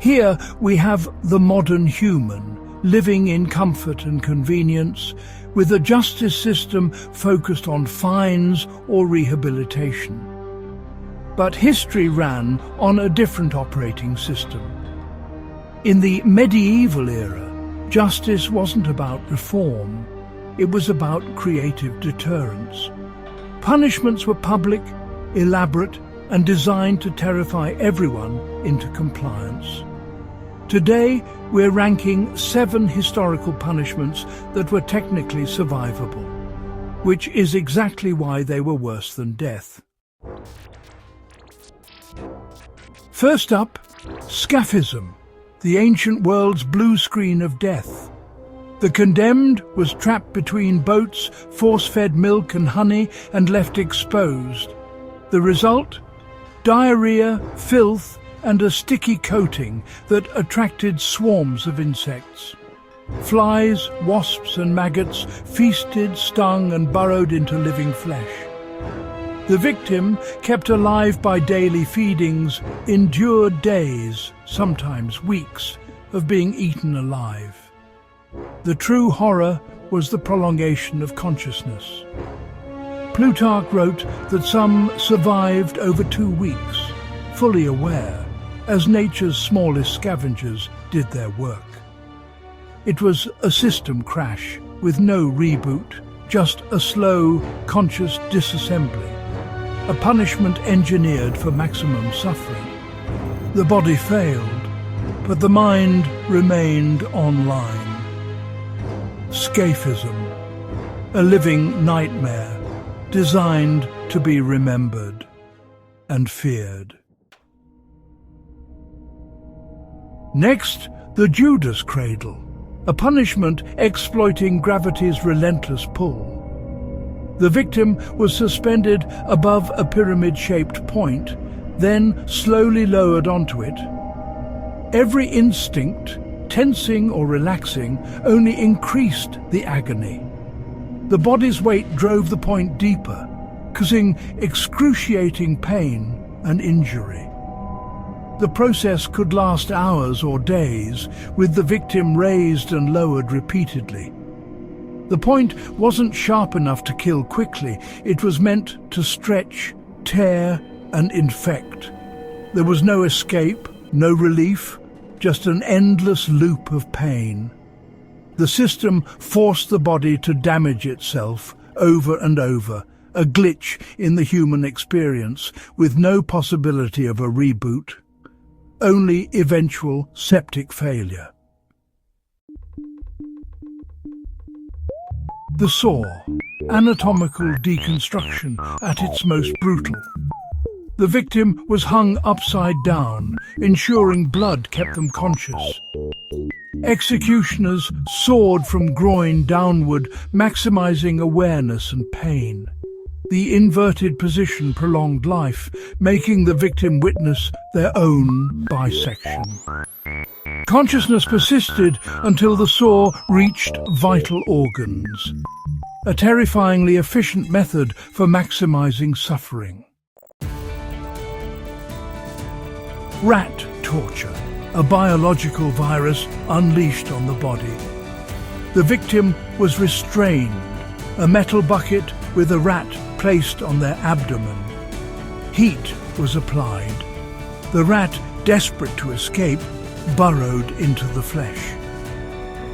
Here we have the modern human, living in comfort and convenience, with a justice system focused on fines or rehabilitation. But history ran on a different operating system. In the medieval era, justice wasn't about reform, it was about creative deterrence. Punishments were public, elaborate, and designed to terrify everyone into compliance. Today, we're ranking 7 historical punishments that were technically survivable, which is exactly why they were worse than death. First up, scaphism, the ancient world's blue screen of death. The condemned was trapped between boats, force-fed milk and honey, and left exposed. The result? Diarrhea, filth, and a sticky coating that attracted swarms of insects. Flies, wasps and maggots feasted, stung and burrowed into living flesh. The victim, kept alive by daily feedings, endured days, sometimes weeks, of being eaten alive. The true horror was the prolongation of consciousness. Plutarch wrote that some survived over 2 weeks, fully aware, as nature's smallest scavengers did their work. It was a system crash with no reboot, just a slow, conscious disassembly, a punishment engineered for maximum suffering. The body failed, but the mind remained online. Scaphism, a living nightmare designed to be remembered and feared. Next, the Judas cradle, a punishment exploiting gravity's relentless pull. The victim was suspended above a pyramid-shaped point, then slowly lowered onto it. Every instinct, tensing or relaxing, only increased the agony. The body's weight drove the point deeper, causing excruciating pain and injury. The process could last hours or days, with the victim raised and lowered repeatedly. The point wasn't sharp enough to kill quickly. It was meant to stretch, tear, and infect. There was no escape, no relief, just an endless loop of pain. The system forced the body to damage itself over and over, a glitch in the human experience, with no possibility of a reboot. Only eventual septic failure. The saw, anatomical deconstruction at its most brutal. The victim was hung upside down, ensuring blood kept them conscious. Executioners sawed from groin downward, maximizing awareness and pain. The inverted position prolonged life, making the victim witness their own bisection. Consciousness persisted until the saw reached vital organs. A terrifyingly efficient method for maximizing suffering. Rat torture, a biological virus unleashed on the body. The victim was restrained, a metal bucket with a rat placed on their abdomen. Heat was applied. The rat, desperate to escape, burrowed into the flesh.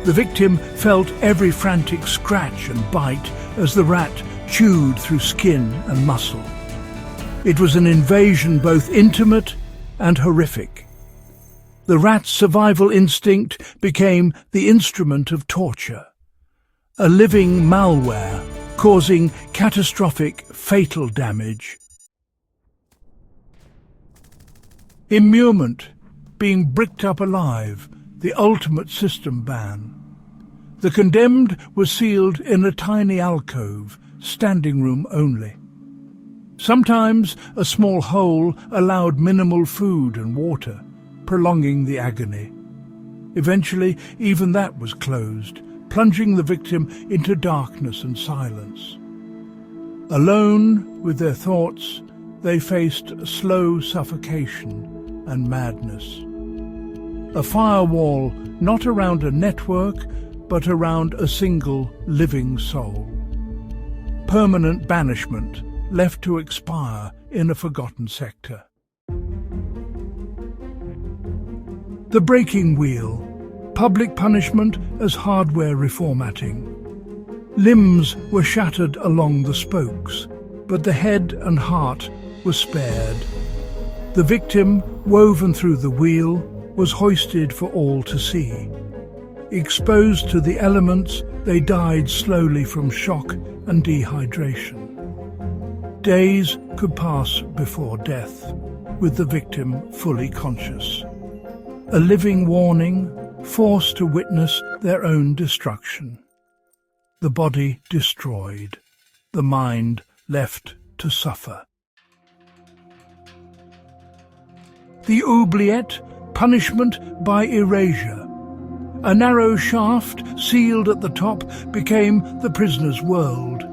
The victim felt every frantic scratch and bite as the rat chewed through skin and muscle. It was an invasion both intimate and horrific. The rat's survival instinct became the instrument of torture, a living malware causing catastrophic, fatal damage. Immurement, being bricked up alive, the ultimate system ban. The condemned was sealed in a tiny alcove, standing room only. Sometimes a small hole allowed minimal food and water, prolonging the agony. Eventually, even that was closed, plunging the victim into darkness and silence. Alone with their thoughts, they faced slow suffocation and madness. A firewall not around a network, but around a single living soul. Permanent banishment, left to expire in a forgotten sector. The breaking wheel, public punishment as hardware reformatting. Limbs were shattered along the spokes, but the head and heart were spared. The victim, woven through the wheel, was hoisted for all to see. Exposed to the elements, they died slowly from shock and dehydration. Days could pass before death, with the victim fully conscious. A living warning, forced to witness their own destruction. The body destroyed, the mind left to suffer. The oubliette, punishment by erasure. A narrow shaft, sealed at the top, became the prisoner's world.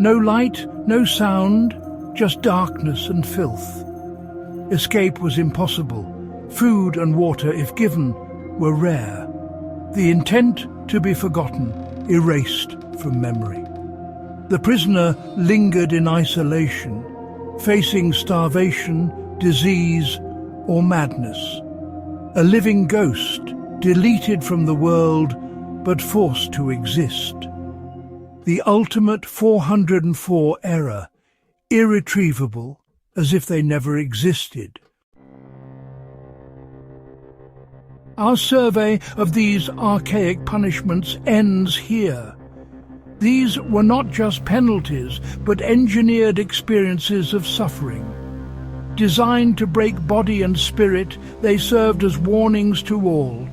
No light, no sound, just darkness and filth. Escape was impossible. Food and water, if given, were rare. The intent to be forgotten, erased from memory. The prisoner lingered in isolation, facing starvation, disease, or madness. A living ghost, deleted from the world, but forced to exist. The ultimate 404 error, irretrievable, as if they never existed. Our survey of these archaic punishments ends here. These were not just penalties, but engineered experiences of suffering. Designed to break body and spirit, they served as warnings to all.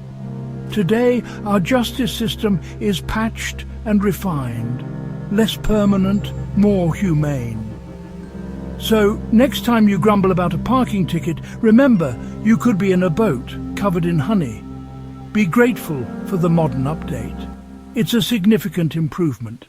Today, our justice system is patched and refined, less permanent, more humane. So, next time you grumble about a parking ticket, remember you could be in a boat covered in honey. Be grateful for the modern update. It's a significant improvement.